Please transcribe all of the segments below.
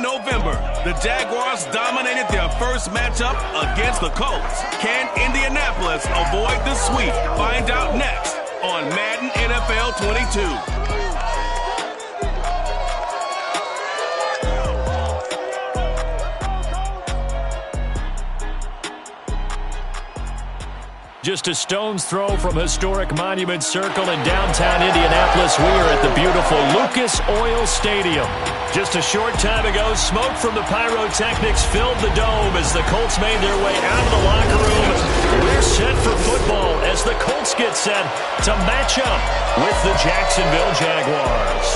in November, the Jaguars dominated their first matchup against the Colts. Can Indianapolis avoid the sweep? Find out next on Madden NFL 22. Just a stone's throw from historic Monument Circle in downtown Indianapolis. We are at the beautiful Lucas Oil Stadium. Just a short time ago, smoke from the pyrotechnics filled the dome as the Colts made their way out of the locker room. We're set for football as the Colts get set to match up with the Jacksonville Jaguars.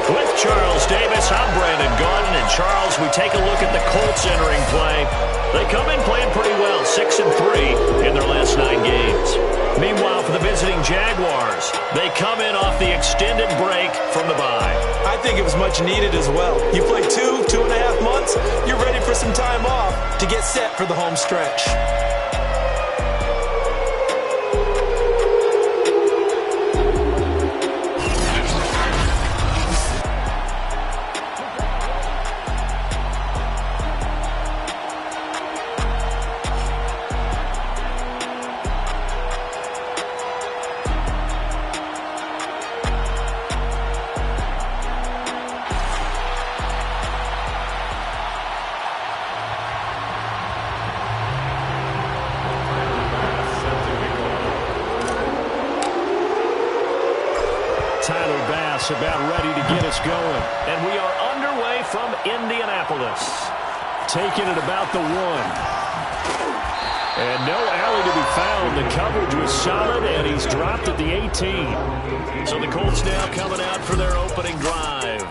With Charles Davis, I'm Brandon Gaudin. And Charles, we take a look at the Colts entering play. They come in playing pretty well, 6-3 in their last 9 games. Meanwhile, for the visiting Jaguars, they come in off the extended break from the bye. I think it was much needed as well. You play 2.5 months, you're ready for some time off to get set for the home stretch. About ready to get us going. And we are underway from Indianapolis. Taking it about the 1. And no alley to be found. The coverage was solid, and he's dropped at the 18. So the Colts now coming out for their opening drive.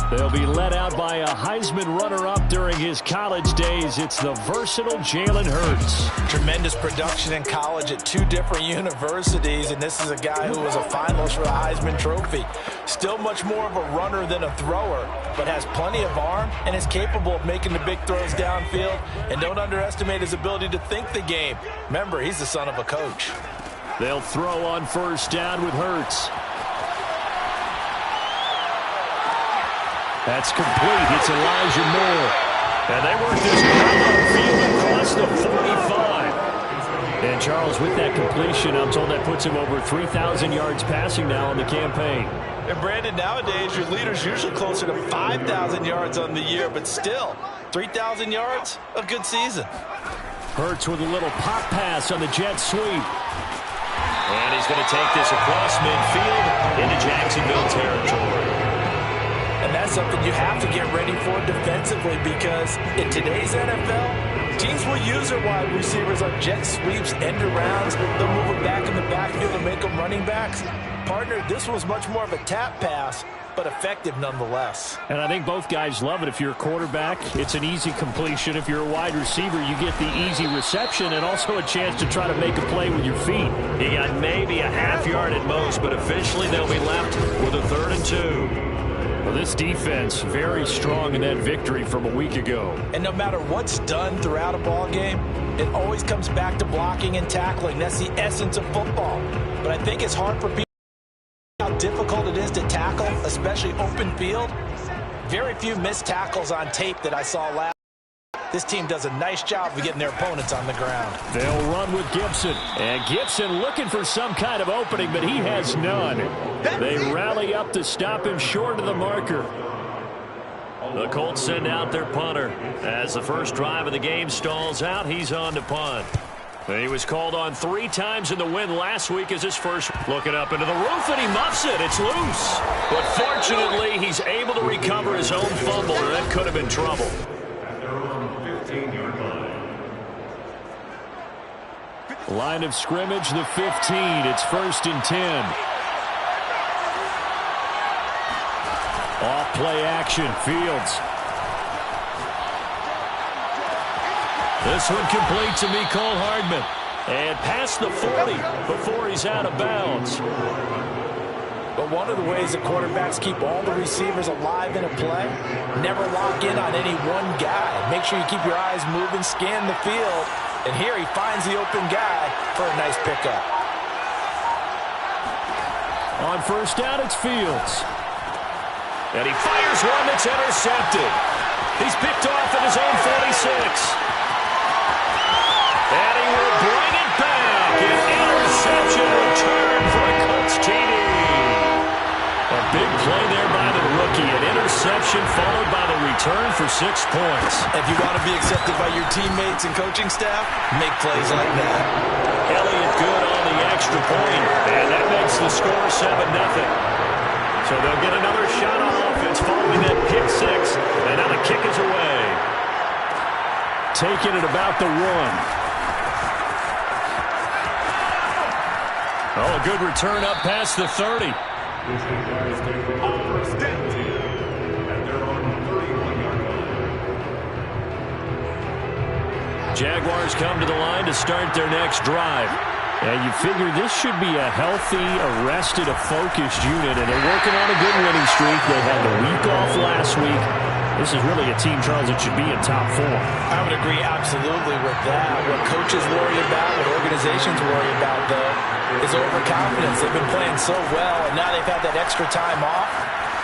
They'll be led out by a Heisman runner-up during his college days. It's the versatile Jalen Hurts. Tremendous production in college at 2 different universities, and this is a guy who was a finalist for the Heisman Trophy. Still much more of a runner than a thrower, but has plenty of arm and is capable of making the big throws downfield. And don't underestimate his ability to think the game. Remember, he's the son of a coach. They'll throw on first down with Hurts. That's complete. It's Elijah Moore. And they work this down field across the 45. And Charles, with that completion, I'm told that puts him over 3,000 yards passing now on the campaign. And Brandon, nowadays your leader's usually closer to 5,000 yards on the year, but still, 3,000 yards, a good season. Hurts with a little pop pass on the jet sweep. And he's going to take this across midfield into Jacksonville territory. And that's something you have to get ready for defensively, because in today's NFL, teams will use their wide receivers on jet sweeps, end arounds. They'll move them back in the backfield and make them running backs. Partner, this was much more of a tap pass, but effective nonetheless. And I think both guys love it. If you're a quarterback, it's an easy completion. If you're a wide receiver, you get the easy reception and also a chance to try to make a play with your feet. He got maybe a half yard at most, but officially they'll be left with a 3rd and 2. Well, this defense very strong in that victory from a week ago. And no matter what's done throughout a ball game, it always comes back to blocking and tackling. That's the essence of football. But I think it's hard for people to know how difficult it is to tackle, especially open field. Very few missed tackles on tape that I saw last. This team does a nice job of getting their opponents on the ground. They'll run with Gibson. And Gibson looking for some kind of opening, but he has none. They rally up to stop him short of the marker. The Colts send out their punter. As the first drive of the game stalls out, he's on to punt. He was called on 3 times in the win last week as his first. Looking up into the roof, and he muffs it. It's loose. But fortunately, he's able to recover his own fumble, or that could have been trouble. Line of scrimmage, the 15. It's 1st and 10. Off play action, Fields. This one complete to Mecole Hardman. And past the 40 before he's out of bounds. But one of the ways that quarterbacks keep all the receivers alive in a play, never lock in on any one guy. Make sure you keep your eyes moving, scan the field. And here he finds the open guy for a nice pickup. On first down, it's Fields. And he fires one that's intercepted. He's picked off at his own 46. And he will bring it back. An interception return for a Colts TD. A big play there by the rookie. An interception followed by the return for 6 points. If you want to be accepted by your teammates and coaching staff, make plays like that. Elliott good on the extra point. And that makes the score 7-0. So they'll get another shot on offense following that pick 6. And now the kick is away. Taking it about the 1. Oh, a good return up past the 30. Jaguars come to the line to start their next drive. And you figure this should be a healthy, arrested, a focused unit, and they're working on a good winning streak. They had the week off last week. This is really a team, Charles, that should be in top 4. I would agree absolutely with that. What coaches worry about, what organizations worry about, though, is overconfidence. They've been playing so well, and now they've had that extra time off.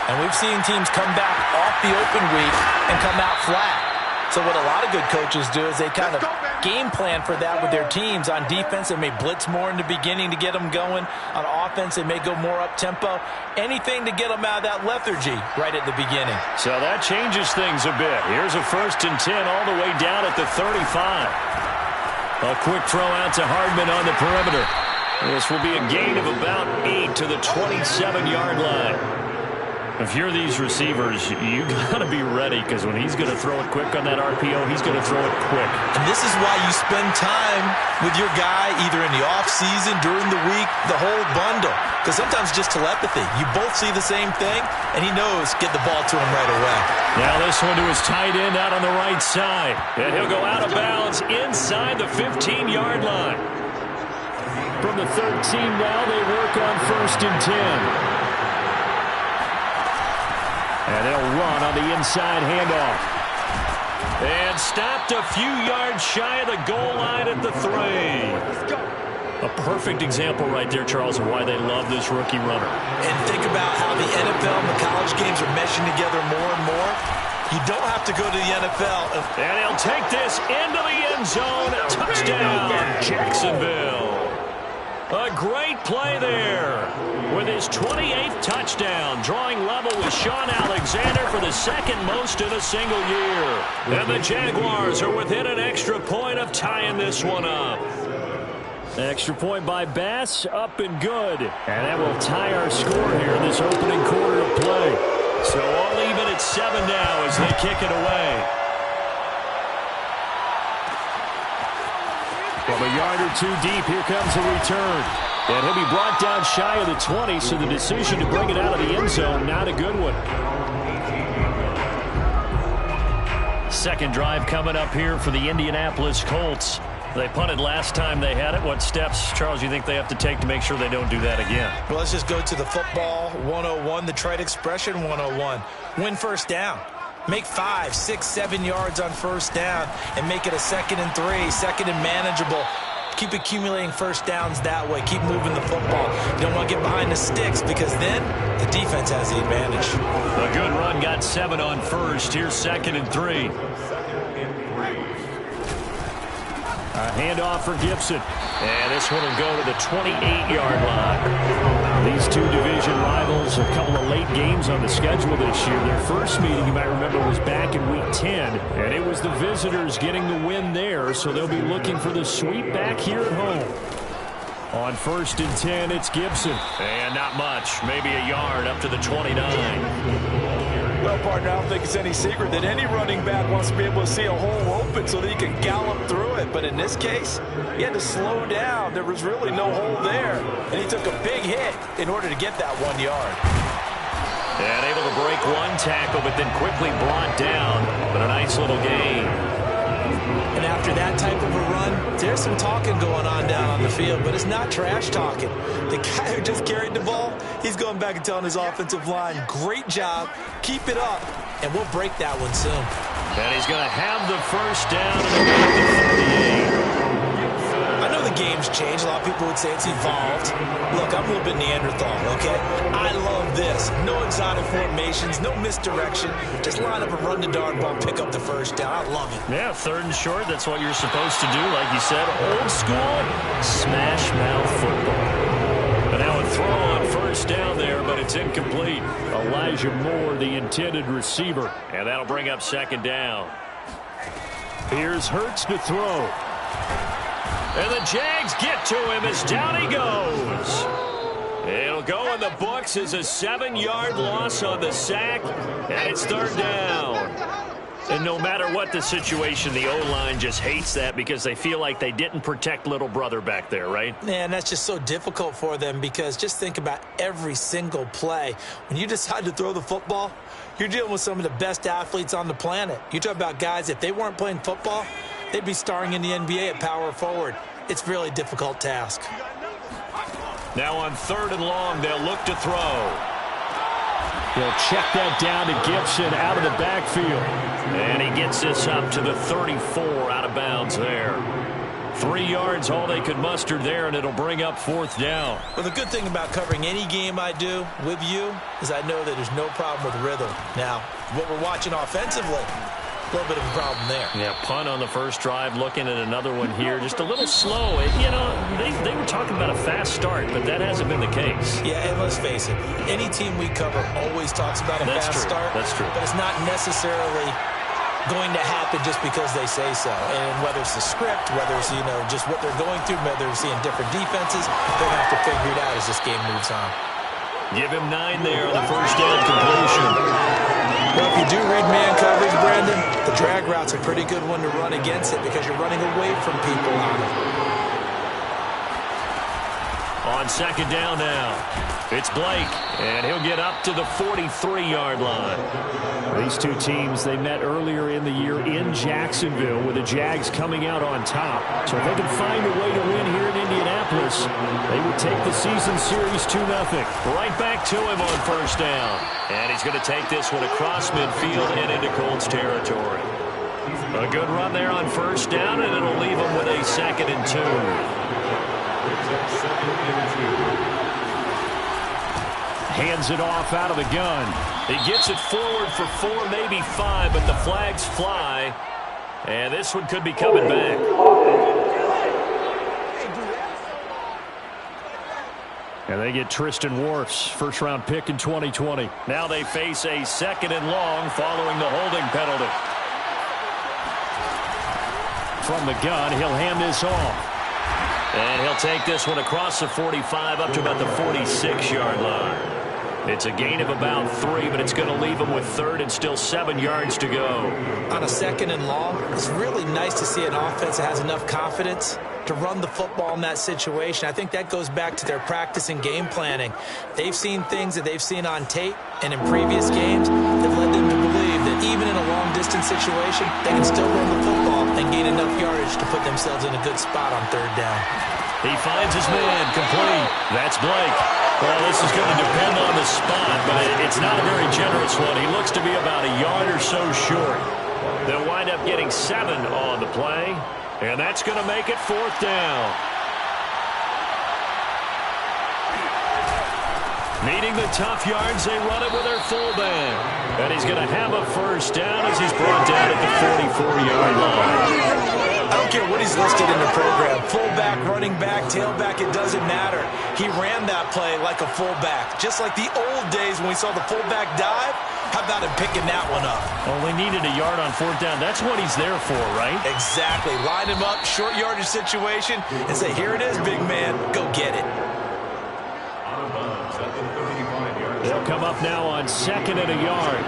And we've seen teams come back off the open week and come out flat. So what a lot of good coaches do is they kind of game plan for that with their teams. On defense, they may blitz more in the beginning to get them going. On offense, they may go more up-tempo. Anything to get them out of that lethargy right at the beginning. So that changes things a bit. Here's a 1st and 10 all the way down at the 35. A quick throw out to Hardman on the perimeter. This will be a gain of about 8 to the 27-yard line. If you're these receivers, you got to be ready, because when he's going to throw it quick on that RPO, he's going to throw it quick. And this is why you spend time with your guy either in the offseason, during the week, the whole bundle. Because sometimes just telepathy. You both see the same thing, and he knows get the ball to him right away. Now this one to his tight end out on the right side. And he'll go out of bounds inside the 15-yard line. From the 13 now, they work on 1st and 10. And they'll run on the inside handoff. And stopped a few yards shy of the goal line at the 3. A perfect example right there, Charles, of why they love this rookie runner. And think about how the NFL and the college games are meshing together more and more. You don't have to go to the NFL. And he'll take this into the end zone. Touchdown, Jacksonville. A great play there with his 28th touchdown, drawing level with Sean Alexander for the 2nd most in a single year. And the Jaguars are within an extra point of tying this one up. Extra point by Bass, up and good. And that will tie our score here in this opening quarter of play. So all even at 7 now as they kick it away. From a yard or 2 deep, here comes the return. And he'll be brought down shy of the 20, so the decision to bring it out of the end zone, not a good one. Second drive coming up here for the Indianapolis Colts. They punted last time they had it. What steps, Charles, you think they have to take to make sure they don't do that again? Well, let's just go to the football 101, the trite expression 101. Win first down. Make 5, 6, 7 yards on first down and make it a 2nd and 3, 2nd and manageable. Keep accumulating first downs that way. Keep moving the football. You don't want to get behind the sticks because then the defense has the advantage. A good run got 7 on first. Here's 2nd and 3. A handoff for Gibson. And this one will go to the 28-yard line. These two division rivals, a couple of late games on the schedule this year. Their first meeting, you might remember, was back in Week 10. And it was the visitors getting the win there, so they'll be looking for the sweep back here at home. On 1st and 10, it's Gibson. And not much, maybe a yard up to the 29. Well, partner, I don't think it's any secret that any running back wants to be able to see a hole open so that he can gallop through it. But in this case, he had to slow down. There was really no hole there. And he took a big hit in order to get that 1 yard. And able to break one tackle, but then quickly brought down. But a nice little gain. And after that type of a run, there's some talking going on down on the field, but it's not trash talking. The guy who just carried the ball, he's going back and telling his offensive line, great job, keep it up, and we'll break that one soon. And he's going to have the first down at the 38. I know the game's changed. A lot of people would say it's evolved. Look, I'm a little bit Neanderthal, okay? I love this. No exotic formations, no misdirection. Just line up and run the darn ball, pick up the first down. I love it. Yeah, 3rd and short, that's what you're supposed to do. Like you said, old school, smash mouth football. And now a throw on 1st down there, but it's incomplete. Elijah Moore, the intended receiver. And that'll bring up 2nd down. Here's Hurts to throw. And the Jags get to him as down he goes. It'll go in the books as a 7-yard loss on the sack, and it's 3rd down. And no matter what the situation, the O-line just hates that because they feel like they didn't protect little brother back there, right? Man, that's just so difficult for them because just think about every single play. When you decide to throw the football, you're dealing with some of the best athletes on the planet. You talk about guys, if they weren't playing football, they'd be starring in the NBA at power forward. It's a really difficult task. Now on 3rd and long, they'll look to throw. He'll check that down to Gibson out of the backfield. And he gets this up to the 34 out of bounds there. 3 yards, all they could muster there, and it'll bring up 4th down. Well, the good thing about covering any game I do with you is I know that there's no problem with rhythm. Now, what we're watching offensively, a little bit of a problem there. Yeah, punt on the 1st drive, looking at another one here. Just a little slow. You know, they were talking about a fast start, but that hasn't been the case. Yeah, and let's face it, any team we cover always talks about a fast start. That's true. But it's not necessarily going to happen just because they say so. And whether it's the script, whether it's, you know, just what they're going through, whether they're seeing different defenses, they're going to have to figure it out as this game moves on. Give him 9 there on the 1st down completion. Well, if you do read man coverage, Brandon, the drag route's a pretty good one to run against it because you're running away from people on it. On 2nd down now, it's Blake, and he'll get up to the 43-yard line. These two teams, they met earlier in the year in Jacksonville with the Jags coming out on top. So if they can find a way to win here in Indianapolis, they would take the season series 2-0. Right back to him on 1st down. And he's going to take this one across midfield and into Colts territory. A good run there on 1st down, and it'll leave him with a 2nd and 2. Hands it off out of the gun. He gets it forward for 4, maybe 5, but the flags fly. And this one could be coming back. And they get Tristan Wirfs, 1st-round pick in 2020. Now they face a 2nd and long following the holding penalty. From the gun, he'll hand this off. And he'll take this one across the 45 up to about the 46-yard line. It's a gain of about 3, but it's going to leave him with 3rd and still 7 yards to go. On a 2nd and long, it's really nice to see an offense that has enough confidence to run the football in that situation. I think that goes back to their practice and game planning. They've seen things that they've seen on tape and in previous games that led them to believe that even in a long-distance situation, they can still run the football and gain enough yardage to put themselves in a good spot on 3rd down. He finds his man, complete. That's Blake. Well, this is going to depend on the spot, but it's not a very generous one. He looks to be about a yard or so short. They'll wind up getting 7 on the play, and that's going to make it 4th down. Needing the tough yards, they run it with their fullback. And he's going to have a 1st down as he's brought down at the 44-yard line. I don't care what he's listed in the program. Fullback, running back, tailback, it doesn't matter. He ran that play like a fullback. Just like the old days when we saw the fullback dive. How about him picking that one up? Only needed a yard on 4th down. That's what he's there for, right? Exactly. Line him up, short yardage situation, and say, here it is, big man. Go get it. They'll come up now on 2nd and a yard.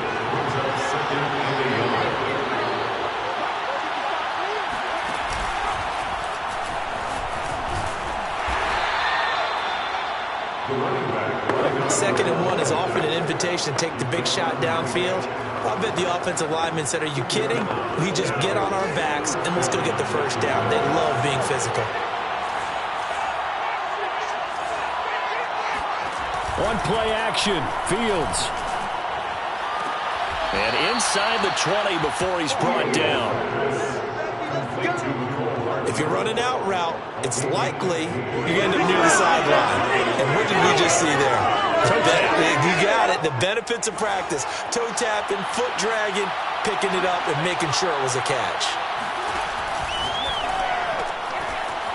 Second and 1 is offered an invitation to take the big shot downfield. I bet the offensive lineman said, are you kidding? We just get on our backs and let's go get the 1st down. They love being physical. One play action, Fields. And inside the 20 before he's brought down. If If you run an out route, it's likely you're going to end up near the sideline. And what did we just see there? You got it. The benefits of practice. Toe tapping, foot dragging, picking it up, and making sure it was a catch.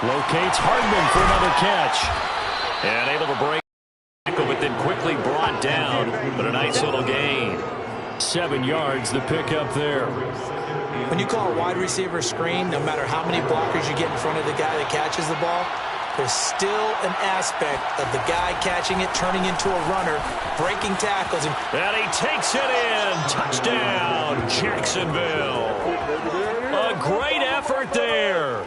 Locates Hardman for another catch. And able to break, but then quickly brought down. But a nice little gain. 7 yards, the pickup there. When you call a wide receiver screen, no matter how many blockers you get in front of the guy that catches the ball, there's still an aspect of the guy catching it, turning into a runner, breaking tackles. And he takes it in. Touchdown, Jacksonville. A great effort there.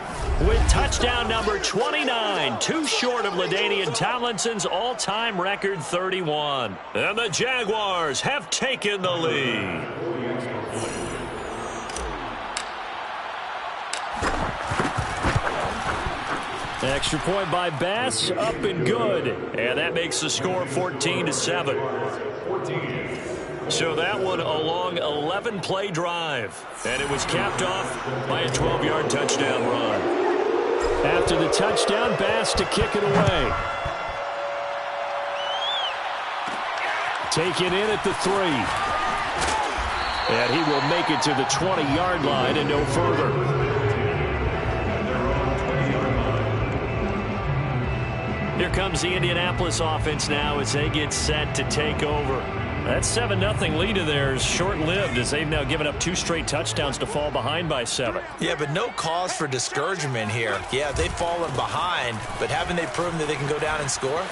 With touchdown number 29, too short of LaDainian Tomlinson's all-time record 31. And the Jaguars have taken the lead. Extra point by Bass, up and good. And that makes the score 14-7. So that one a long 11-play drive. And it was capped off by a 12-yard touchdown run. After the touchdown, Bass to kick it away. Taken in at the 3. And he will make it to the 20-yard line and no further. Here comes the Indianapolis offense now as they get set to take over. That 7-0 lead of theirs short-lived as they've now given up 2 straight touchdowns to fall behind by 7. Yeah, but no cause for discouragement here. Yeah, they've fallen behind, but haven't they proven that they can go down and score?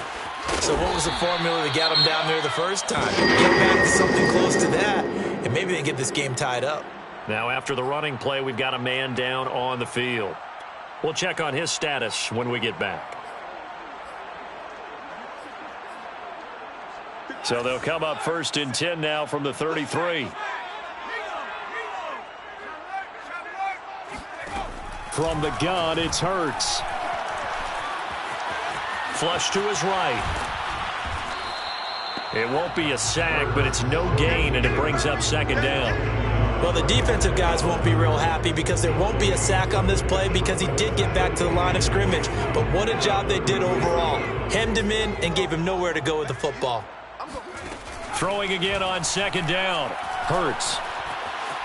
So what was the formula that got them down there the first time? Get back to something close to that, and maybe they get this game tied up. Now after the running play, we've got a man down on the field. We'll check on his status when we get back. So they'll come up 1st and 10 now from the 33. From the gun, it's Hurts. Flush to his right. It won't be a sack, but it's no gain, and it brings up 2nd down. Well, the defensive guys won't be real happy because there won't be a sack on this play because he did get back to the line of scrimmage. But what a job they did overall. Hemmed him in and gave him nowhere to go with the football. Throwing again on 2nd down. Hurts.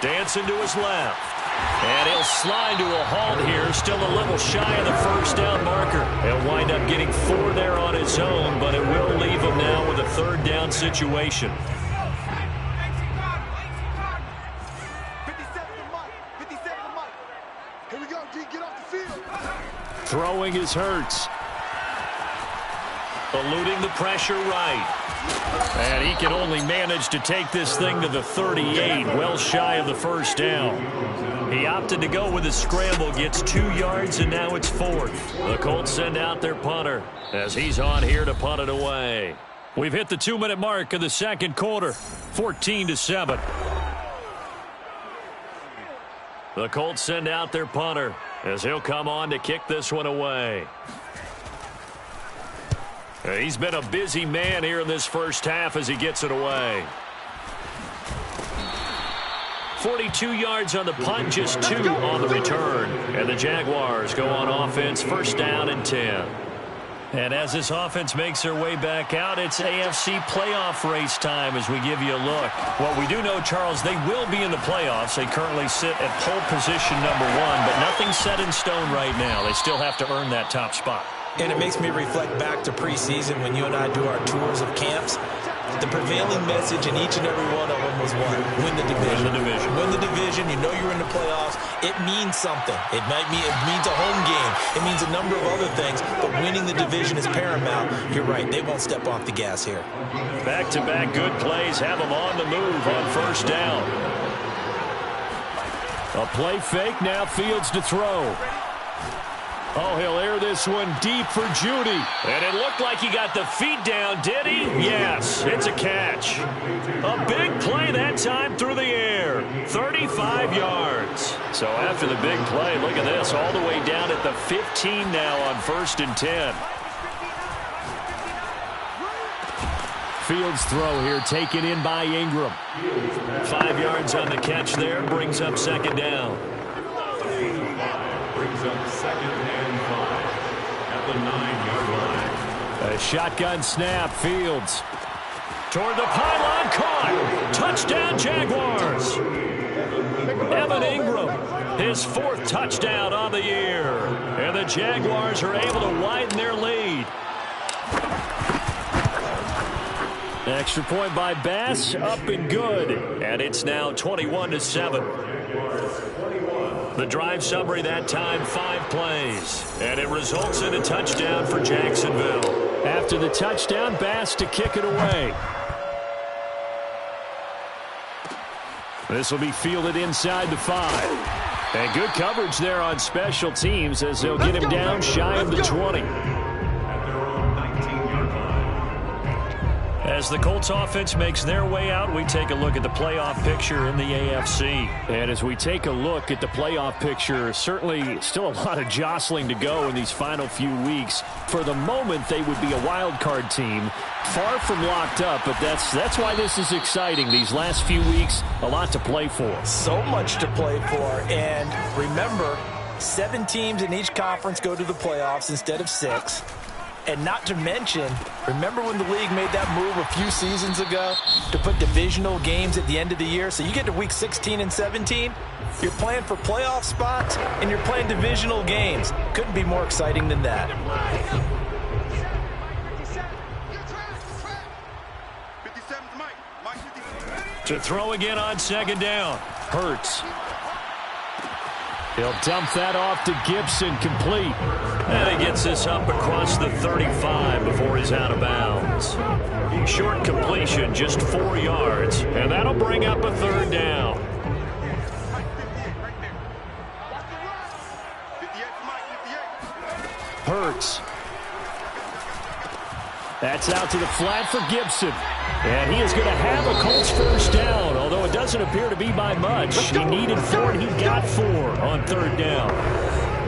Dancing to his left. And he'll slide to a halt here. Still a little shy of the 1st down marker. He'll wind up getting 4 there on his own, but it will leave him now with a 3rd down situation. Throwing is Hurts. Eluding the pressure right. And he can only manage to take this thing to the 38, well shy of the 1st down. He opted to go with a scramble, gets 2 yards, and now it's 4th. The Colts send out their punter as he's on here to punt it away. We've hit the 2-minute mark of the 2nd quarter, 14-7. The Colts send out their punter as he'll come on to kick this one away. He's been a busy man here in this 1st half as he gets it away. 42 yards on the punt, just 2 on the return. And the Jaguars go on offense, 1st down and 10. And as this offense makes their way back out, it's AFC playoff race time as we give you a look. What we do know, Charles, they will be in the playoffs. They currently sit at pole position number 1, but nothing's set in stone right now. They still have to earn that top spot. And it makes me reflect back to preseason when you and I do our tours of camps. The prevailing message in each and every one of them was what? Win the division. Win the division. Win the division. You know you're in the playoffs. It means something. It means a home game. It means a number of other things, but winning the division is paramount. You're right. They won't step off the gas here. Back-to-back good plays have them on the move on 1st down. A play fake, now Fields to throw. Oh, he'll air this one deep for Judy. And it looked like he got the feet down, did he? Yes, it's a catch. A big play that time through the air. 35 yards. So after the big play, look at this, all the way down at the 15 now on 1st and 10. Fields throw here taken in by Ingram. 5 yards on the catch there, brings up 2nd down. up second and 5 at the 9-yard line. A shotgun snap. Fields toward the pylon, caught. Touchdown, Jaguars. Evan Ingram, his 4th touchdown on the year. And the Jaguars are able to widen their lead. Extra point by Bass, up and good. And it's now 21-7. The drive summary that time, 5 plays. And it results in a touchdown for Jacksonville. After the touchdown, Bass to kick it away. This will be fielded inside the 5. And good coverage there on special teams as they'll get him down shy of the 20. As the Colts offense makes their way out, we take a look at the playoff picture in the AFC. And as we take a look at the playoff picture, certainly still a lot of jostling to go in these final few weeks. For the moment, they would be a wild card team, far from locked up, but that's why this is exciting. These last few weeks, a lot to play for. So much to play for. And remember, 7 teams in each conference go to the playoffs instead of 6. And not to mention, remember when the league made that move a few seasons ago to put divisional games at the end of the year? So you get to week 16 and 17, you're playing for playoff spots, and you're playing divisional games. Couldn't be more exciting than that. To throw again on 2nd down. Hurts. He'll dump that off to Gibson, complete. And he gets this up across the 35 before he's out of bounds. Short completion, just 4 yards, and that'll bring up a 3rd down. Hurts. That's out to the flat for Gibson. And he is going to have a Colts 1st down, although it doesn't appear to be by much. He needed 4, and he got 4 on 3rd down.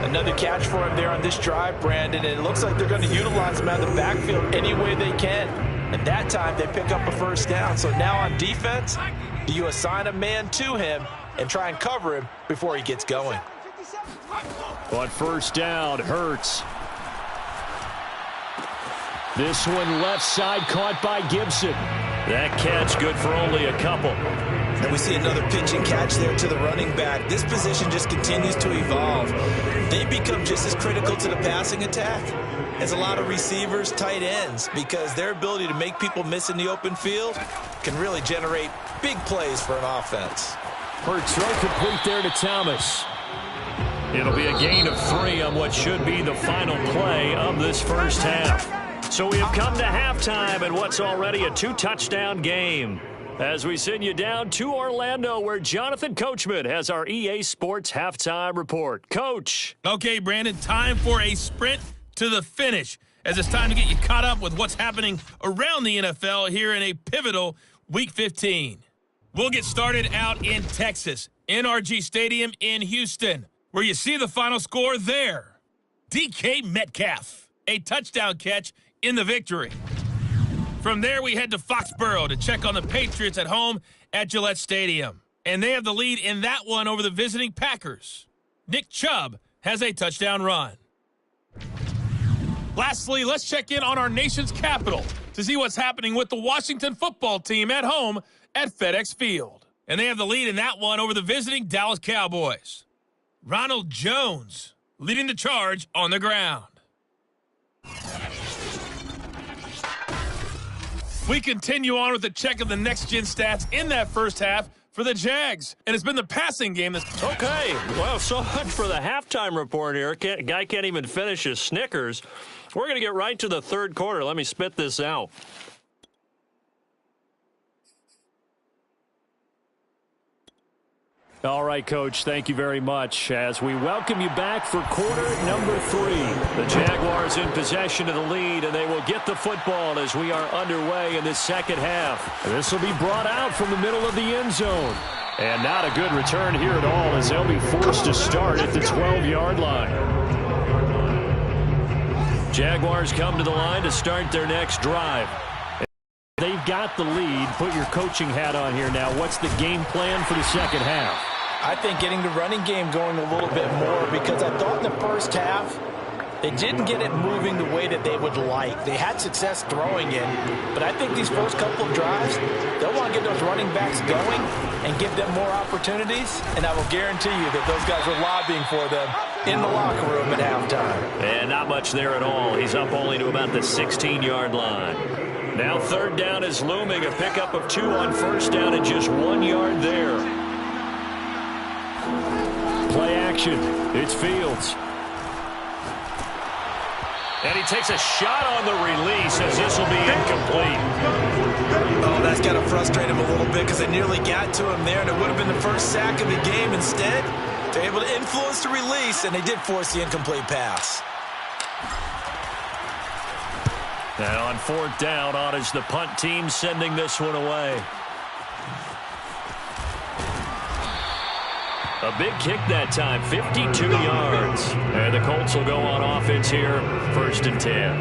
Another catch for him there on this drive, Brandon, and it looks like they're going to utilize him out of the backfield any way they can. And that time, they pick up a 1st down. So now on defense, do you assign a man to him and try and cover him before he gets going? On 1st down, Hurts. This one left side caught by Gibson. That catch good for only a couple. And we see another pitch and catch there to the running back. This position just continues to evolve. They become just as critical to the passing attack as a lot of receivers, tight ends, because their ability to make people miss in the open field can really generate big plays for an offense. Hurts throw complete there to Thomas. It'll be a gain of 3 on what should be the final play of this 1st half. So we have come to halftime in what's already a 2-touchdown game. As we send you down to Orlando, where Jonathan Coachman has our EA Sports Halftime Report. Coach. Okay, Brandon, time for a sprint to the finish, as it's time to get you caught up with what's happening around the NFL here in a pivotal Week 15. We'll get started out in Texas, NRG Stadium in Houston, where you see the final score there. DK Metcalf, a touchdown catch in the victory. From there, we head to Foxborough to check on the Patriots at home at Gillette Stadium. And they have the lead in that one over the visiting Packers. Nick Chubb has a touchdown run. Lastly, let's check in on our nation's capital to see what's happening with the Washington football team at home at FedEx Field. And they have the lead in that one over the visiting Dallas Cowboys. Ronald Jones leading the charge on the ground. We continue on with the check of the next-gen stats in that 1st half for the Jags. And it's been the passing game that's... Okay, well, so much for the halftime report here. Guy can't even finish his Snickers. We're going to get right to the 3rd quarter. Let me spit this out. All right, Coach, thank you very much. As we welcome you back for quarter number 3. The Jaguars in possession of the lead, and they will get the football as we are underway in this 2nd half. This will be brought out from the middle of the end zone. And not a good return here at all, as they'll be forced to start at the 12-yard line. Jaguars come to the line to start their next drive. They've got the lead. Put your coaching hat on here now. What's the game plan for the 2nd half? I think getting the running game going a little bit more, because I thought in the first half they didn't get it moving the way that they would like. They had success throwing it, but I think these first couple of drives, they'll want to get those running backs going and give them more opportunities, and I will guarantee you that those guys were lobbying for them in the locker room at halftime. And not much there at all. He's up only to about the 16-yard line. Now third down is looming, a pickup of 2 on first down and just 1 yard there. Play action. It's Fields. And he takes a shot on the release as this will be incomplete. Oh, that's got to frustrate him a little bit because they nearly got to him there, and it would have been the first sack of the game. Instead, they're able to influence the release, and they did force the incomplete pass. And on fourth down, on is the punt team sending this one away. A big kick that time, 52 yards. And the Colts will go on offense here, 1st and 10.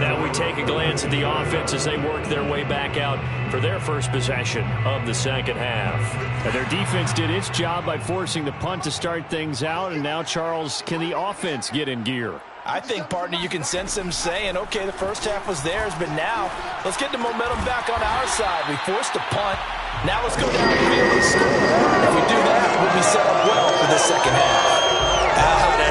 Now we take a glance at the offense as they work their way back out for their first possession of the second half. And their defense did its job by forcing the punt to start things out. And now, Charles, can the offense get in gear? I think, partner, you can sense them saying, okay, the first half was theirs, but now let's get the momentum back on our side. We forced a punt. Now let's go downfield and score. If we do that, we'll be set up well for the second half.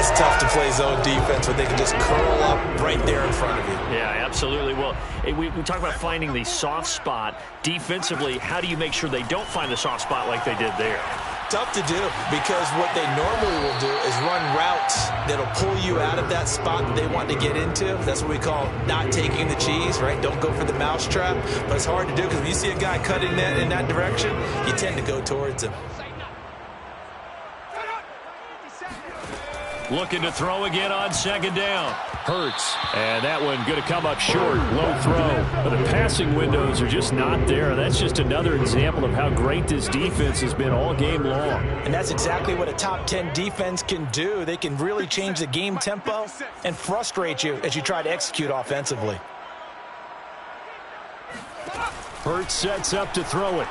That's tough to play zone defense when they can just curl up right there in front of you. Yeah, absolutely. Well, we talk about finding the soft spot. Defensively, how do you make sure they don't find the soft spot like they did there? Tough to do, because what they normally will do is run routes that'll pull you out of that spot that they want to get into. That's what we call not taking the cheese, right? Don't go for the mousetrap. But it's hard to do because when you see a guy cutting that in that direction, you tend to go towards him. Looking to throw again on second down. Hurts. And that one going to come up short. Low throw. But the passing windows are just not there. That's just another example of how great this defense has been all game long. And that's exactly what a top 10 defense can do. They can really change the game tempo and frustrate you as you try to execute offensively. Hurts sets up to throw it.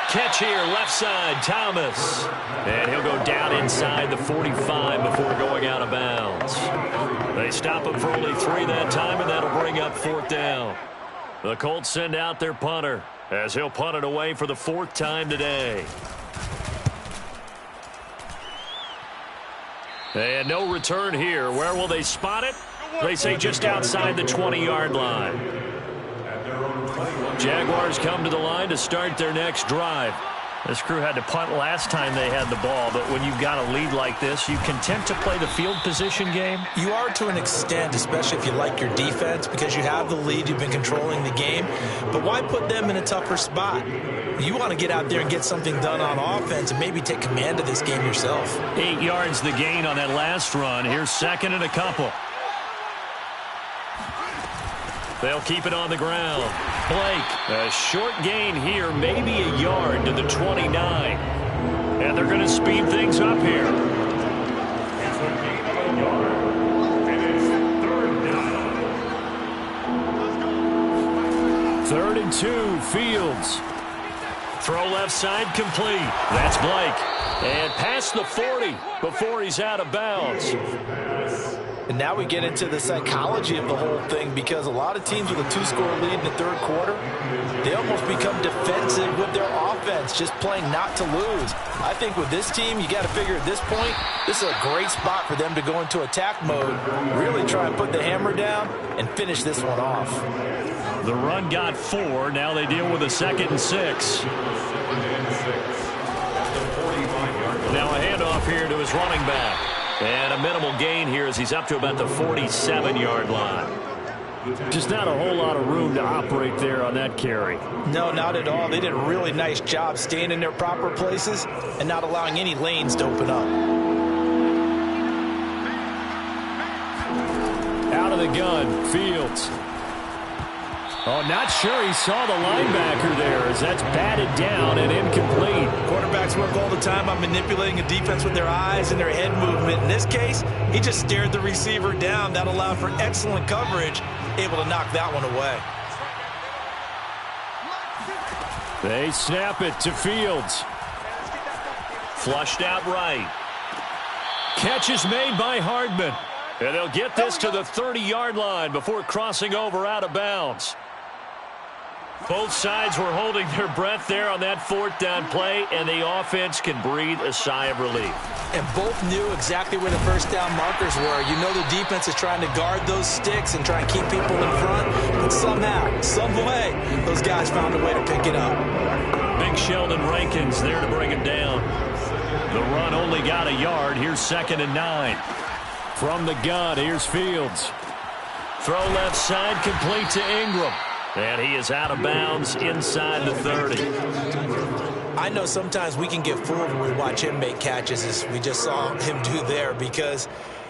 Catch here, left side, Thomas. And he'll go down inside the 45 before going out of bounds. They stop him for only 3 that time, and that'll bring up 4th down. The Colts send out their punter as he'll punt it away for the 4th time today. And no return here. Where will they spot it? They say just outside the 20-yard line. Jaguars come to the line to start their next drive. This crew had to punt last time they had the ball, but when you've got a lead like this, you content to play the field position game? You are to an extent, especially if you like your defense, because you have the lead, you've been controlling the game. But why put them in a tougher spot? You want to get out there and get something done on offense and maybe take command of this game yourself. 8 yards the gain on that last run. Here's 2nd and a couple. They'll keep it on the ground. Blake, a short gain here, maybe a yard to the 29. And they're going to speed things up here. 3rd and 2, Fields. Throw left side complete. That's Blake. And past the 40 before he's out of bounds. And now we get into the psychology of the whole thing, because a lot of teams with a 2-score lead in the 3rd quarter, they almost become defensive with their offense, just playing not to lose. I think with this team, you got to figure at this point, this is a great spot for them to go into attack mode, really try and put the hammer down and finish this one off. The run got 4. Now they deal with a 2nd and 6. Now a handoff here to his running back. And a minimal gain here as he's up to about the 47-yard line. Just not a whole lot of room to operate there on that carry. No, not at all. They did a really nice job staying in their proper places and not allowing any lanes to open up. Out of the gun, Fields. Oh, not sure he saw the linebacker there as that's batted down and incomplete. Quarterbacks work all the time on manipulating a defense with their eyes and their head movement. In this case, he just stared the receiver down. That allowed for excellent coverage, able to knock that one away. They snap it to Fields. Flushed out right. Catch is made by Hardman. And they'll get this to the 30-yard line before crossing over out of bounds. Both sides were holding their breath there on that fourth down play, and the offense can breathe a sigh of relief. And both knew exactly where the first down markers were. You know the defense is trying to guard those sticks and try and keep people in front, but somehow, some way, those guys found a way to pick it up. Big Sheldon Rankins there to bring him down. The run only got a yard. Here's 2nd and 9. From the gun, here's Fields. Throw left side, complete to Ingram. And he is out of bounds inside the 30. I know sometimes we can get fooled when we watch him make catches, as we just saw him do there, because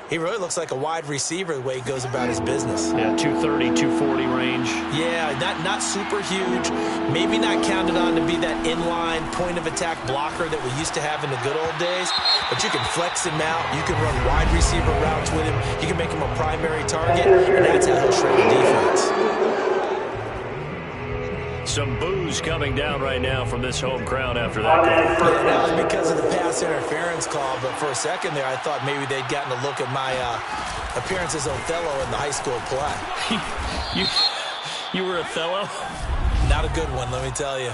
he really looks like a wide receiver the way he goes about his business. Yeah, 230, 240 range. Yeah, not super huge. Maybe not counted on to be that inline point-of-attack blocker that we used to have in the good old days. But you can flex him out. You can run wide receiver routes with him. You can make him a primary target, and that's how he'll shred the defense. Some boos coming down right now from this home crowd after that call. Yeah, that was because of the pass interference call, but for a second there I thought maybe they'd gotten a look at my appearance as Othello in the high school play. You were Othello? Not a good one, let me tell you.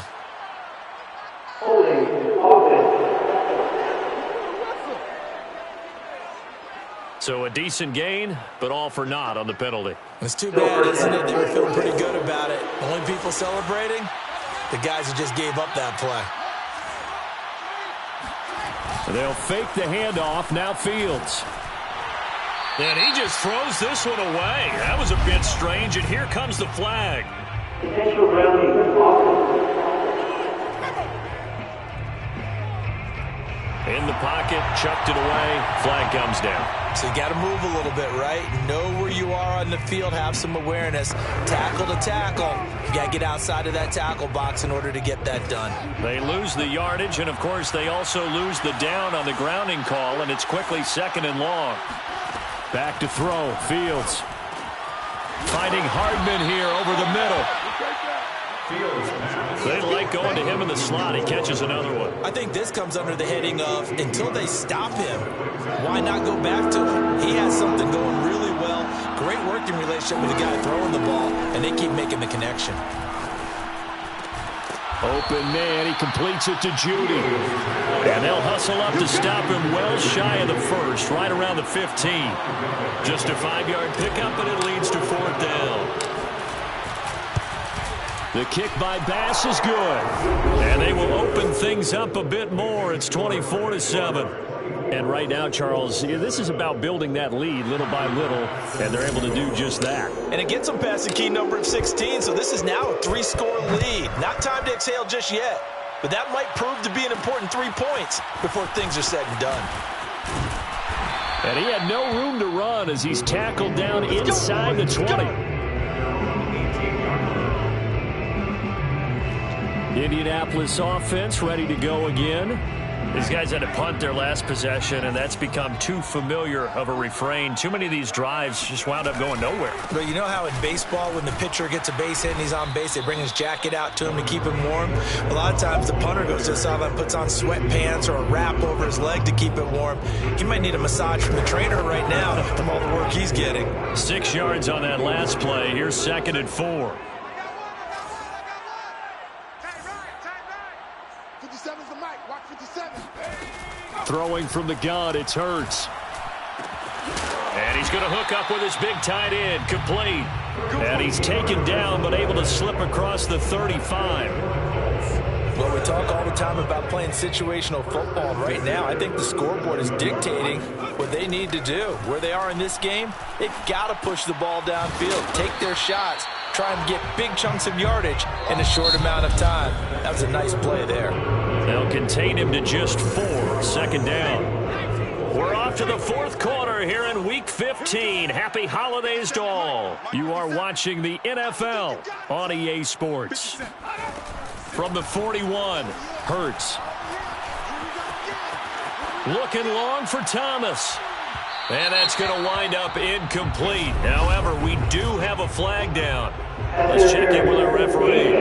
So a decent gain, but all for naught on the penalty. It's too bad, isn't it? They were feeling pretty good about it. The only people celebrating? The guys who just gave up that play. They'll fake the handoff. Now Fields. And he just throws this one away. That was a bit strange, and here comes the flag. In the pocket, chucked it away, flag comes down. So you got to move a little bit, right? Know where you are on the field, have some awareness. Tackle to tackle. You got to get outside of that tackle box in order to get that done. They lose the yardage, and of course they also lose the down on the grounding call, and it's quickly 2nd and long. Back to throw, Fields. Finding Hardman here over the middle. They like going to him in the slot. He catches another one. I think this comes under the heading of, until they stop him, why not go back to him? He has something going really well. Great working relationship with the guy throwing the ball, and they keep making the connection. Open man, he completes it to Judy. And they'll hustle up to stop him well shy of the first, right around the 15. Just a 5-yard pickup, and it leads to 4th down. The kick by Bass is good. And they will open things up a bit more. It's 24-7. And right now, Charles, this is about building that lead little by little, and they're able to do just that. And it gets them past the key number of 16, so this is now a 3-score lead. Not time to exhale just yet, but that might prove to be an important 3 points before things are said and done. And he had no room to run as he's tackled down inside the 20. Indianapolis offense ready to go again. These guys had to punt their last possession, and that's become too familiar of a refrain. Too many of these drives just wound up going nowhere. But you know how in baseball, when the pitcher gets a base hit and he's on base, they bring his jacket out to him to keep him warm? A lot of times the punter goes to the sideline, puts on sweatpants or a wrap over his leg to keep it warm. He might need a massage from the trainer right now from all the work he's getting. 6 yards on that last play. Here's 2nd and 4. Throwing from the gun, it's Hurts. And he's going to hook up with his big tight end, complete. And he's taken down, but able to slip across the 35. Well, we talk all the time about playing situational football. Right now, I think the scoreboard is dictating what they need to do. Where they are in this game, they've got to push the ball downfield, take their shots, try and get big chunks of yardage in a short amount of time. That was a nice play there. They'll contain him to just 4, 2nd down. We're off to the 4th quarter here in Week 15. Happy holidays to all. You are watching the NFL on EA Sports. From the 41, Hurts. Looking long for Thomas. And that's going to wind up incomplete. However, we do have a flag down. Let's check in with our referee.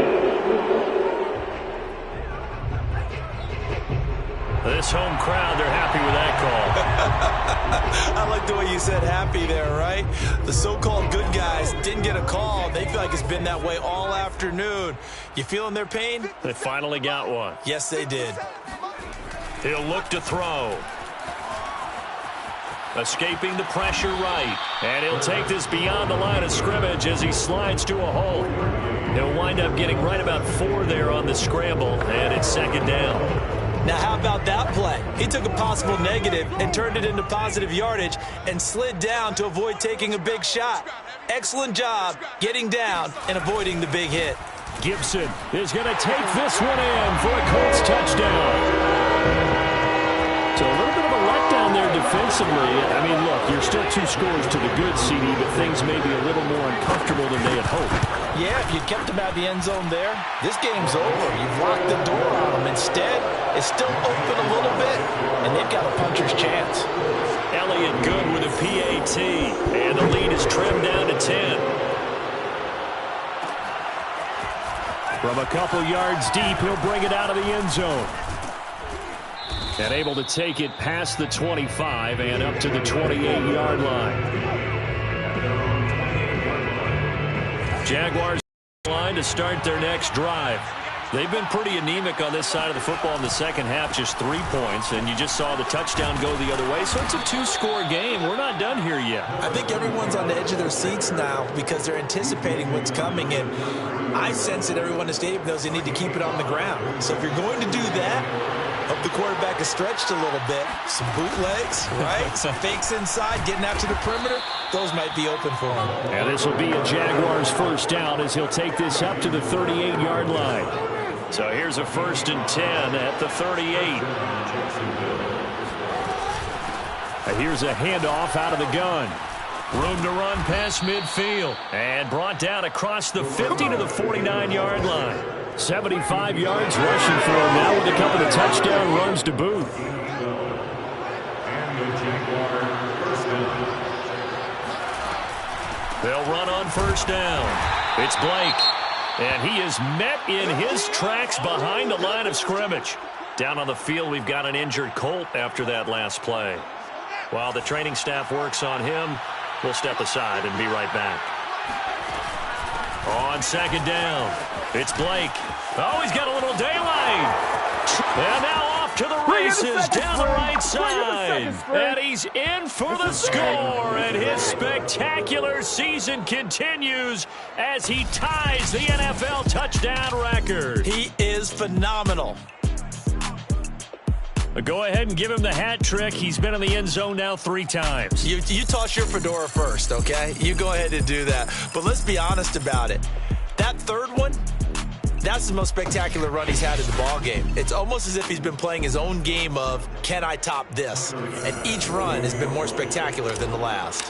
This home crowd, they're happy with that call. I like the way you said happy there, right? The so-called good guys didn't get a call. They feel like it's been that way all afternoon. You feeling their pain? They finally got one. Yes, they did. He'll look to throw. Escaping the pressure right. And he'll take this beyond the line of scrimmage as he slides to a hole. He'll wind up getting right about 4 there on the scramble, and it's second down. Now, how about that play? He took a possible negative and turned it into positive yardage and slid down to avoid taking a big shot. Excellent job getting down and avoiding the big hit. Gibson is going to take this one in for a Colts touchdown. So a little bit of a letdown there defensively. I mean, look, you're still 2 scores to the good, CD, but things may be a little more uncomfortable than they had hoped. Yeah, if you'd kept him out of the end zone there, this game's over. You've locked the door on him. Instead, it's still open a little bit, and they've got a puncher's chance. Elliott good with a PAT, and the lead is trimmed down to 10. From a couple yards deep, he'll bring it out of the end zone. And able to take it past the 25 and up to the 28-yard line. Jaguars line to start their next drive. They've been pretty anemic on this side of the football in the second half, just 3 points, and you just saw the touchdown go the other way, so it's a 2-score game. We're not done here yet. I think everyone's on the edge of their seats now because they're anticipating what's coming, and I sense that everyone in the stadium knows they need to keep it on the ground. So if you're going to do that, hope the quarterback is stretched a little bit. Some bootlegs, right? Some fakes inside, getting out to the perimeter. Those might be open for him. And this will be a Jaguars first down as he'll take this up to the 38-yard line. So here's a 1st and 10 at the 38. Here's a handoff out of the gun. Room to run past midfield. And brought down across the 50 to the 49-yard line. 75 yards rushing for him now with a couple of touchdown runs to boot. They'll run on first down. It's Blake. And he is met in his tracks behind the line of scrimmage. Down on the field, we've got an injured Colt after that last play. While the training staff works on him, we'll step aside and be right back. On second down, it's Blake. Oh, he's got a little daylight. And now off to the races down the right side. And he's in for the score. And his spectacular season continues as he ties the NFL touchdown record. He is phenomenal. Go ahead and give him the hat trick. He's been in the end zone now 3 times. You toss your fedora first, okay? You go ahead and do that. But let's be honest about it. That third one, that's the most spectacular run he's had in the ballgame. It's almost as if he's been playing his own game of, can I top this? And each run has been more spectacular than the last.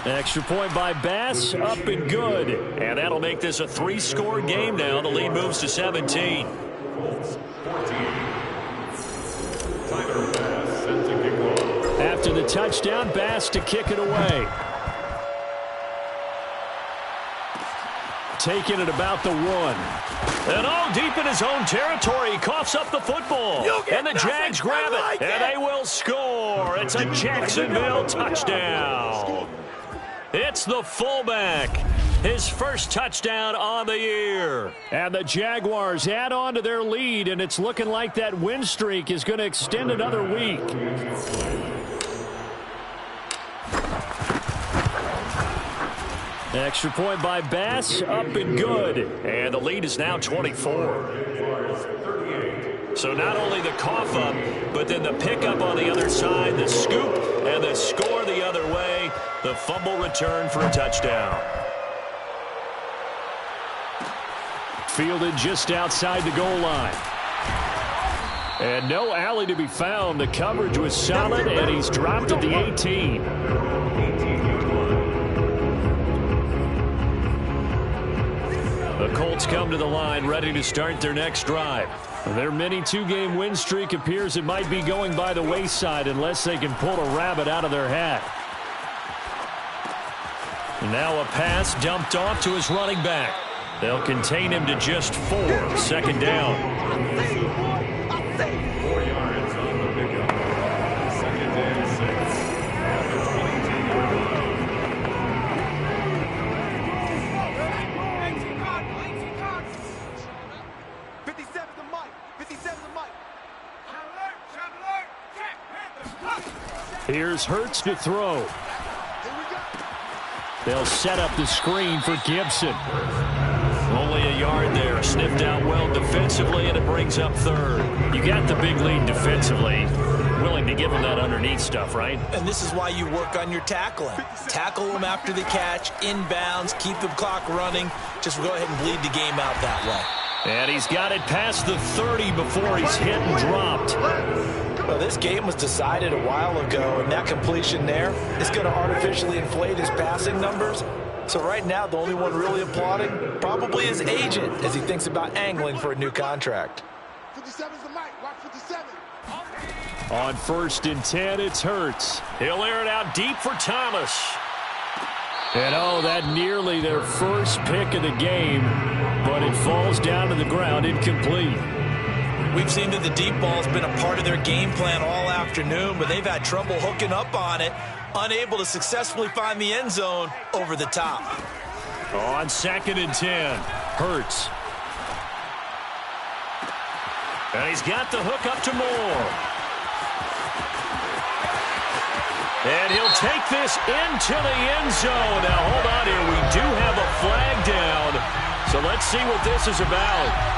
Extra point by Bass, up and good. And that'll make this a 3-score game now. The lead moves to 17. After the touchdown, Bass to kick it away. Taking it about the 1. And all deep in his own territory, he coughs up the football. And the Jags grab it. And they will score. It's a Jacksonville touchdown. It's the fullback. His first touchdown on the year. And the Jaguars add on to their lead, and it's looking like that win streak is going to extend another week. Extra point by Bass, up and good. And the lead is now 24. So not only the cough up, but then the pickup on the other side, the scoop, and the score the other way. The fumble return for a touchdown. Fielded just outside the goal line. And no alley to be found. The coverage was solid, and he's dropped at the 18. The Colts come to the line ready to start their next drive. Their mini 2-game win streak appears it might be going by the wayside unless they can pull a rabbit out of their hat. Now a pass dumped off to his running back. They'll contain him to just 4. 2nd down. 4 yards on the pickup. 2nd and 6. At the 22. 57 the mic. 57 the mic. Here's Hurts to throw. They'll set up the screen for Gibson. Only a yard there. Sniffed out well defensively, and it brings up 3rd. You got the big lead defensively. Willing to give them that underneath stuff, right? And this is why you work on your tackling. Tackle them after the catch, inbounds, keep the clock running. Just go ahead and bleed the game out that way. And he's got it past the 30 before he's hit and dropped. Well, this game was decided a while ago, and that completion there is going to artificially inflate his passing numbers. So right now, the only one really applauding probably his agent as he thinks about angling for a new contract. 57's the mic. Watch 57. On 1st and 10, it's Hurts. He'll air it out deep for Thomas. And oh, that nearly their first pick of the game, but it falls down to the ground incomplete. We've seen that the deep ball's been a part of their game plan all afternoon, but they've had trouble hooking up on it, unable to successfully find the end zone over the top. On 2nd and 10, Hurts. And he's got the hook up to Moore. And he'll take this into the end zone. Now, hold on here. We do have a flag down. So let's see what this is about.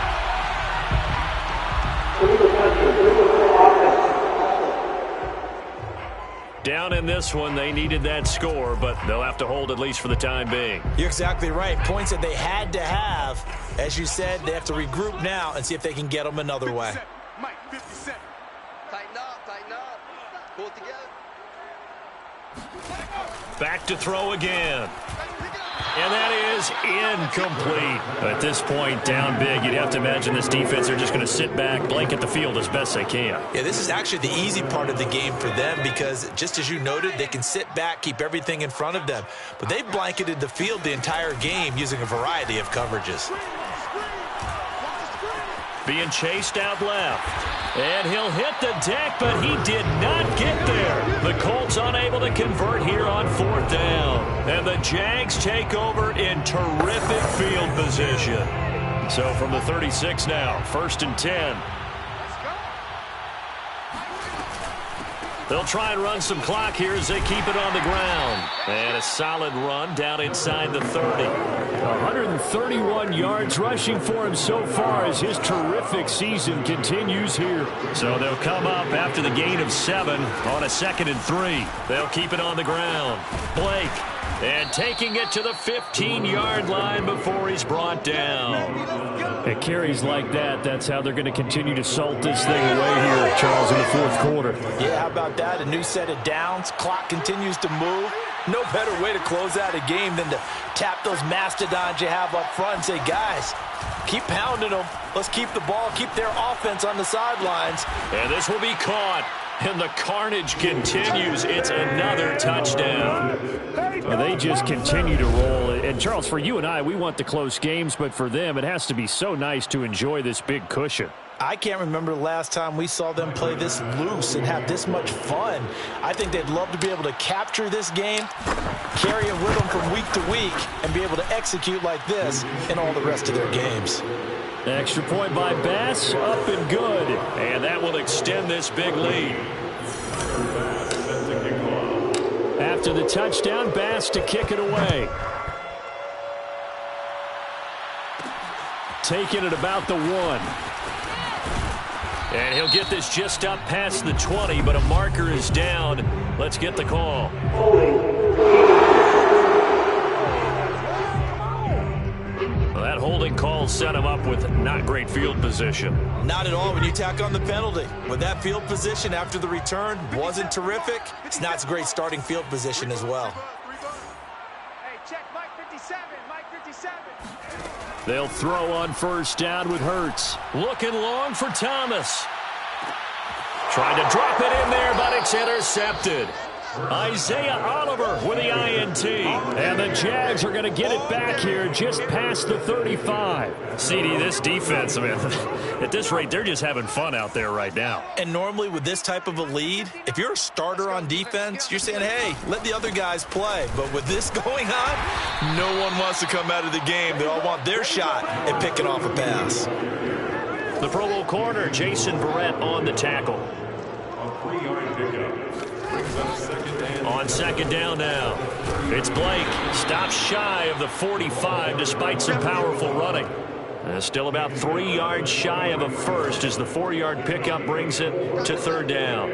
Down in this one, they needed that score, but they'll have to hold at least for the time being. You're exactly right. Points that they had to have. As you said, they have to regroup now and see if they can get them another way. 57. Mike, 57. Tighten up. Pull it together. Back to throw again. And that is incomplete. At this point, down big, you'd have to imagine this defense, they're just going to sit back, blanket the field as best they can. Yeah, this is actually the easy part of the game for them because, just as you noted, they can sit back, keep everything in front of them. But they've blanketed the field the entire game using a variety of coverages. Being chased out left. And he'll hit the deck, but he did not get there. The Colts unable to convert here on 4th down. And the Jags take over in terrific field position. So from the 36 now, 1st and 10. They'll try and run some clock here as they keep it on the ground. And a solid run down inside the 30. 131 yards rushing for him so far as his terrific season continues here. So they'll come up after the gain of 7 on a 2nd and 3. They'll keep it on the ground. Blake. And taking it to the 15-yard line before he's brought down. At carries like that, that's how they're going to continue to salt this thing away here, Charles, in the 4th quarter. Yeah, how about that? A new set of downs. Clock continues to move. No better way to close out a game than to tap those mastodons you have up front and say, guys, keep pounding them. Let's keep the ball, keep their offense on the sidelines. And this will be caught. And the carnage continues. It's another touchdown. Well, they just continue to roll. And, Charles, for you and I, we want the close games, but for them, it has to be so nice to enjoy this big cushion. I can't remember the last time we saw them play this loose and have this much fun. I think they'd love to be able to capture this game, carry it with them from week to week, and be able to execute like this in all the rest of their games. Extra point by Bass, up and good. And that will extend this big lead. After the touchdown, Bass to kick it away. Taking it about the 1. And he'll get this just up past the 20, but a marker is down. Let's get the call. Well, that holding call set him up with not great field position. Not at all when you tack on the penalty. With that field position after the return wasn't terrific, it's not a great starting field position as well. Hey, check Mike 57. Mike 57. They'll throw on 1st down with Hurts. Looking long for Thomas. Trying to drop it in there, but it's intercepted. Isaiah Oliver with the INT. And the Jags are going to get it back here just past the 35. CD, this defense, man, at this rate, they're just having fun out there right now. And normally with this type of a lead, if you're a starter on defense, you're saying, hey, let the other guys play. But with this going on, no one wants to come out of the game. They all want their shot at picking off a pass. The Pro Bowl corner, Jason Verrett on the tackle. On second down now. It's Blake. Stops shy of the 45 despite some powerful running. Still about 3 yards shy of a first as the 4-yard pickup brings it to third down.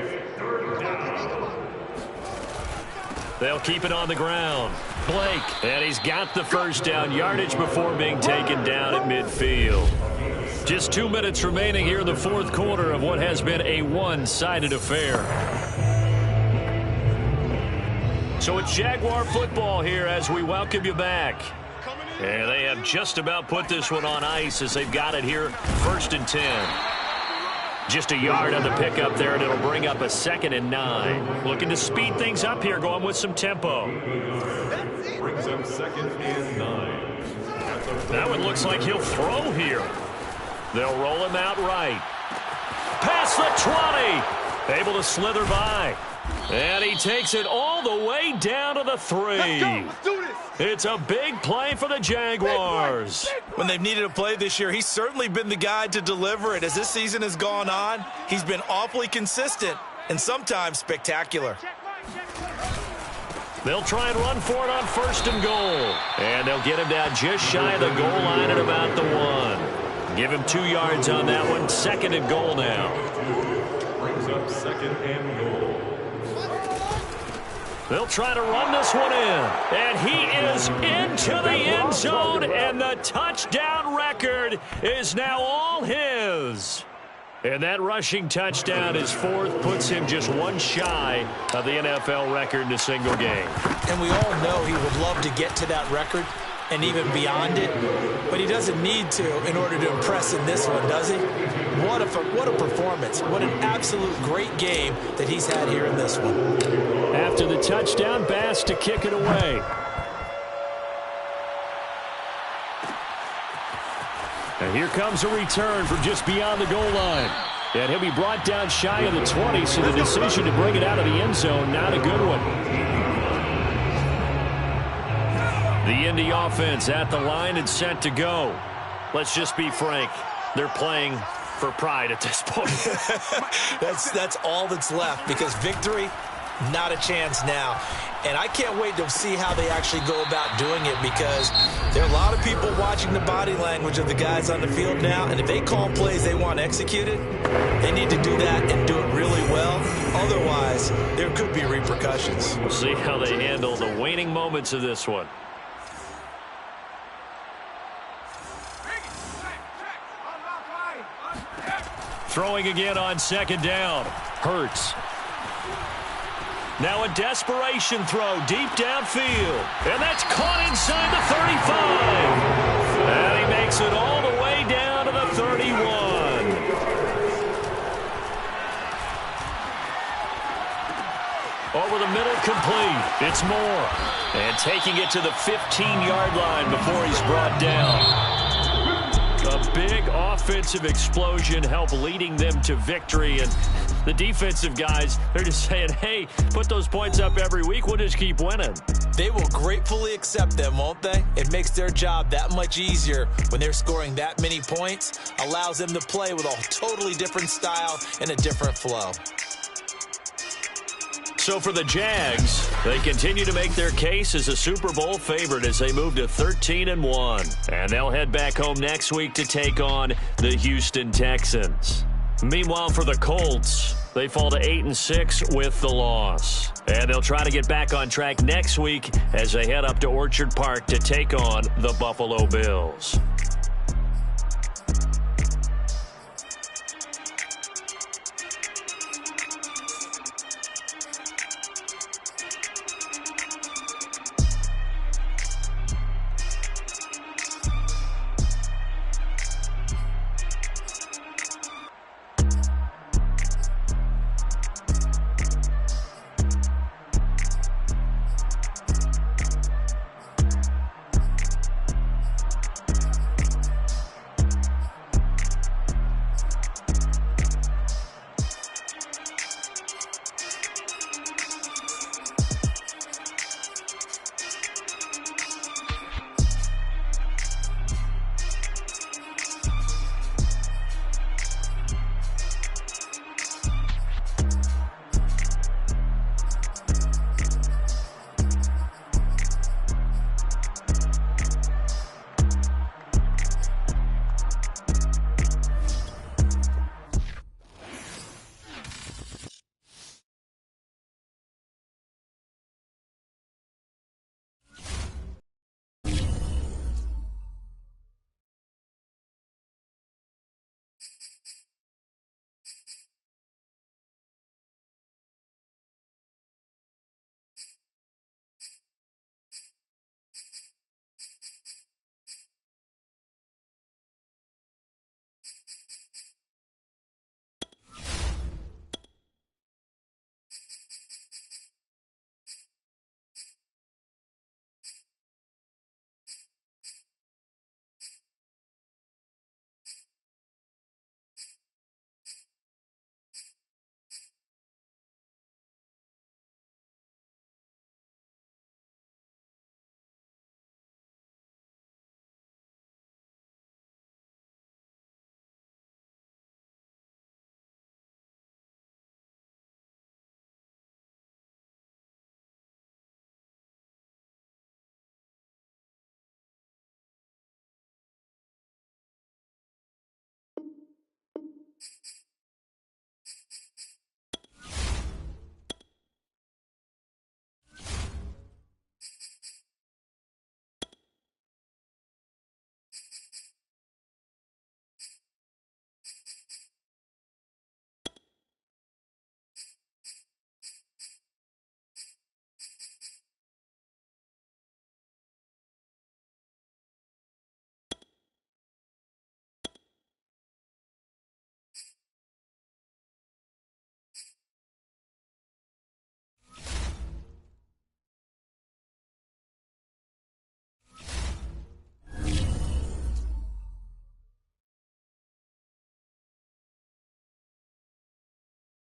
They'll keep it on the ground. Blake, and he's got the first down yardage before being taken down at midfield. Just 2 minutes remaining here in the fourth quarter of what has been a one-sided affair. So it's Jaguar football here as we welcome you back. And they have just about put this one on ice as they've got it here, 1st and 10. Just a yard on the pickup there, and it'll bring up a 2nd and 9. Looking to speed things up here, going with some tempo. Brings up 2nd and 9. That one looks like he'll throw here. They'll roll him out right. Past the 20. Able to slither by. And he takes it all the way down to the 3. Let's do this. It's a big play for the Jaguars. When they've needed a play this year, he's certainly been the guy to deliver it. As this season has gone on, he's been awfully consistent and sometimes spectacular. They'll try and run for it on 1st and goal. And they'll get him down just shy of the goal line at about the 1. Give him 2 yards on that one. 2nd and goal now. Brings up 2nd and goal. They'll try to run this one in. And he is into the end zone. And the touchdown record is now all his. And that rushing touchdown, his 4th, puts him just 1 shy of the NFL record in a single game. And we all know he would love to get to that record and even beyond it, but he doesn't need to in order to impress in this one, does he? What a performance. What an absolute great game that he's had here in this one. After the touchdown, Bass to kick it away. And here comes a return from just beyond the goal line. And he'll be brought down shy of the 20, so the decision to bring it out of the end zone, not a good one. The Indy offense at the line and set to go. Let's just be frank. They're playing for pride at this point. That's all that's left, because victory, not a chance now. And I can't wait to see how they actually go about doing it, because there are a lot of people watching the body language of the guys on the field now, and if they call plays they want executed, they need to do that and do it really well. Otherwise, there could be repercussions. We'll see how they handle the waning moments of this one. Throwing again on 2nd down. Hurts. Now a desperation throw deep downfield. And that's caught inside the 35. And he makes it all the way down to the 31. Over the middle, complete. It's Moore. And taking it to the 15-yard line before he's brought down. A big offensive explosion helped leading them to victory. And the defensive guys, they're just saying, hey, put those points up every week. We'll just keep winning. They will gratefully accept them, won't they? It makes their job that much easier when they're scoring that many points. Allows them to play with a totally different style and a different flow. So for the Jags, they continue to make their case as a Super Bowl favorite as they move to 13-1. And they'll head back home next week to take on the Houston Texans. Meanwhile, for the Colts, they fall to 8-6 with the loss. And they'll try to get back on track next week as they head up to Orchard Park to take on the Buffalo Bills.